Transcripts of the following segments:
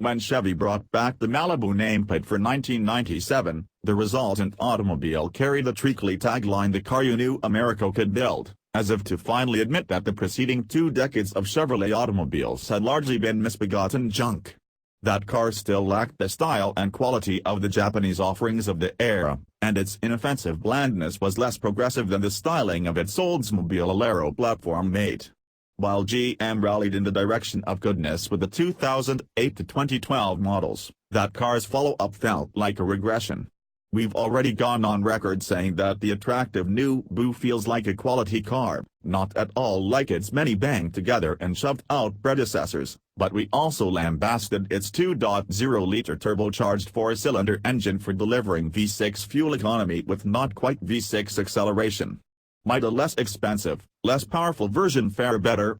When Chevy brought back the Malibu nameplate for 1997, the resultant automobile carried the treacly tagline "The car you knew America could build," as if to finally admit that the preceding 2 decades of Chevrolet automobiles had largely been misbegotten junk. That car still lacked the style and quality of the Japanese offerings of the era, and its inoffensive blandness was less progressive than the styling of its Oldsmobile Alero platform mate. While GM rallied in the direction of goodness with the 2008 to 2012 models, that car's follow-up felt like a regression. We've already gone on record saying that the attractive new Boo feels like a quality car, not at all like its many banged-together and shoved-out predecessors, but we also lambasted its 2.0-liter turbocharged 4-cylinder engine for delivering V6 fuel economy with not quite V6 acceleration. Might a less expensive, less powerful version fare better?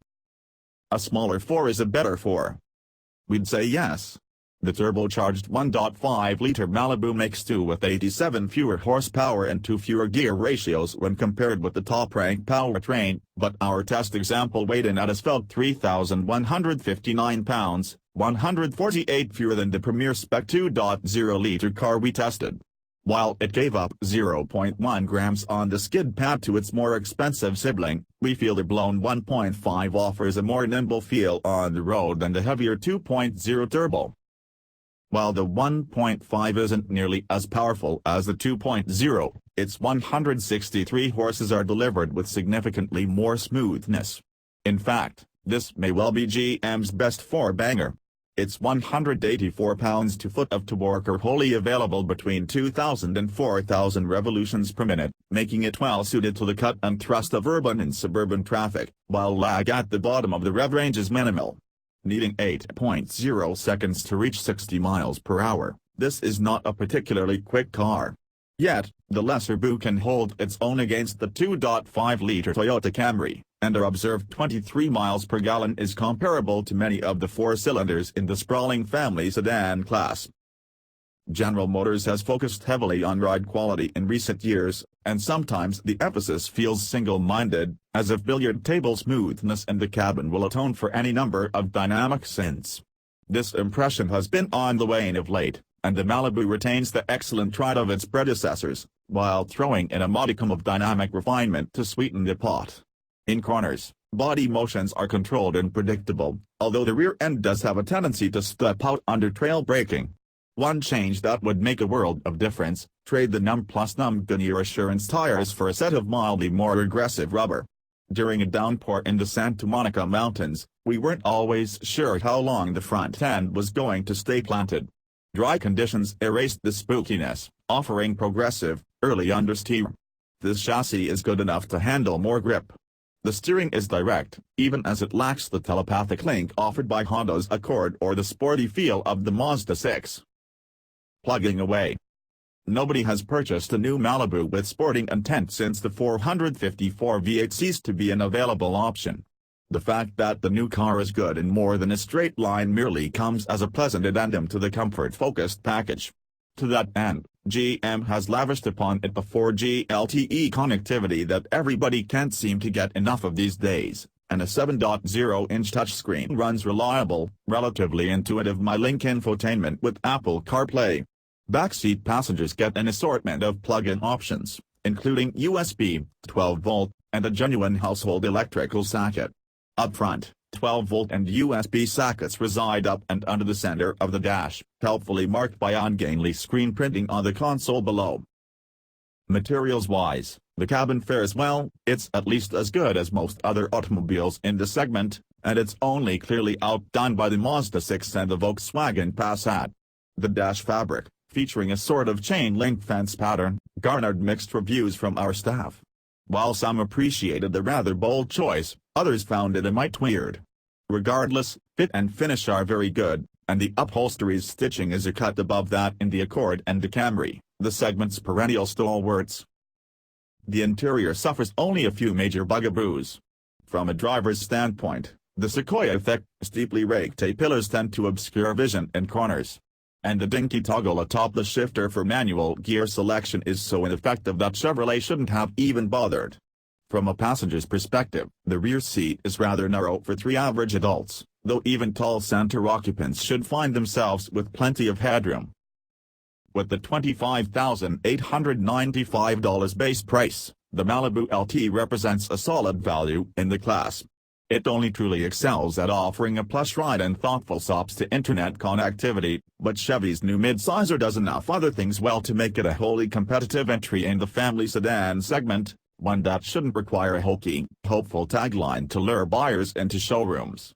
A smaller 4 is a better 4. We'd say yes. The turbocharged 1.5-liter Malibu makes 2 with 87 fewer horsepower and 2 fewer gear ratios when compared with the top-ranked powertrain, but our test example weighed in at asphalt 3,159 pounds, 148 fewer than the premier spec 2.0-liter car we tested. While it gave up 0.1 grams on the skid pad to its more expensive sibling, we feel the blown 1.5 offers a more nimble feel on the road than the heavier 2.0 turbo. While the 1.5 isn't nearly as powerful as the 2.0, its 163 horses are delivered with significantly more smoothness. In fact, this may well be GM's best 4-banger. Its 184 pounds-to-foot of torque are wholly available between 2,000 and 4,000 revolutions per minute, making it well suited to the cut and thrust of urban and suburban traffic, while lag at the bottom of the rev range is minimal. Needing 8.0 seconds to reach 60 miles per hour, this is not a particularly quick car. Yet, the lesser Boo can hold its own against the 2.5-liter Toyota Camry, and our observed 23 miles per gallon is comparable to many of the 4-cylinders in the sprawling family sedan class. General Motors has focused heavily on ride quality in recent years, and sometimes the emphasis feels single-minded, as if billiard table smoothness in the cabin will atone for any number of dynamic sins. This impression has been on the wane of late, and the Malibu retains the excellent tread of its predecessors, while throwing in a modicum of dynamic refinement to sweeten the pot. In corners, body motions are controlled and predictable, although the rear end does have a tendency to step out under trail braking. One change that would make a world of difference: trade the Num Plus Num Gunnier Assurance tires for a set of mildly more aggressive rubber. During a downpour in the Santa Monica Mountains, we weren't always sure how long the front end was going to stay planted. Dry conditions erased the spookiness, offering progressive, early understeer. This chassis is good enough to handle more grip. The steering is direct, even as it lacks the telepathic link offered by Honda's Accord or the sporty feel of the Mazda 6. Plugging away. Nobody has purchased a new Malibu with sporting intent since the 454 V8 ceased to be an available option. The fact that the new car is good in more than a straight line merely comes as a pleasant addendum to the comfort-focused package. To that end, GM has lavished upon it the 4G LTE connectivity that everybody can't seem to get enough of these days, and a 7.0-inch touchscreen runs reliable, relatively intuitive MyLink infotainment with Apple CarPlay. Backseat passengers get an assortment of plug-in options, including USB, 12-volt, and a genuine household electrical socket. Up front, 12-volt and USB sockets reside up and under the center of the dash, helpfully marked by ungainly screen printing on the console below. Materials-wise, the cabin fares well. It's at least as good as most other automobiles in the segment, and it's only clearly outdone by the Mazda 6 and the Volkswagen Passat. The dash fabric, featuring a sort of chain-link fence pattern, garnered mixed reviews from our staff. While some appreciated the rather bold choice, others found it a mite weird. Regardless, fit and finish are very good, and the upholstery's stitching is a cut above that in the Accord and the Camry, the segment's perennial stalwarts. The interior suffers only a few major bugaboos. From a driver's standpoint, the Sequoia-thick, steeply raked A-pillars tend to obscure vision in corners. And the dinky toggle atop the shifter for manual gear selection is so ineffective that Chevrolet shouldn't have even bothered. From a passenger's perspective, the rear seat is rather narrow for 3 average adults, though even tall center occupants should find themselves with plenty of headroom. With the $25,895 base price, the Malibu LT represents a solid value in the class. It only truly excels at offering a plush ride and thoughtful sops to internet connectivity, but Chevy's new midsizer does enough other things well to make it a wholly competitive entry in the family sedan segment, one that shouldn't require a hokey, hopeful tagline to lure buyers into showrooms.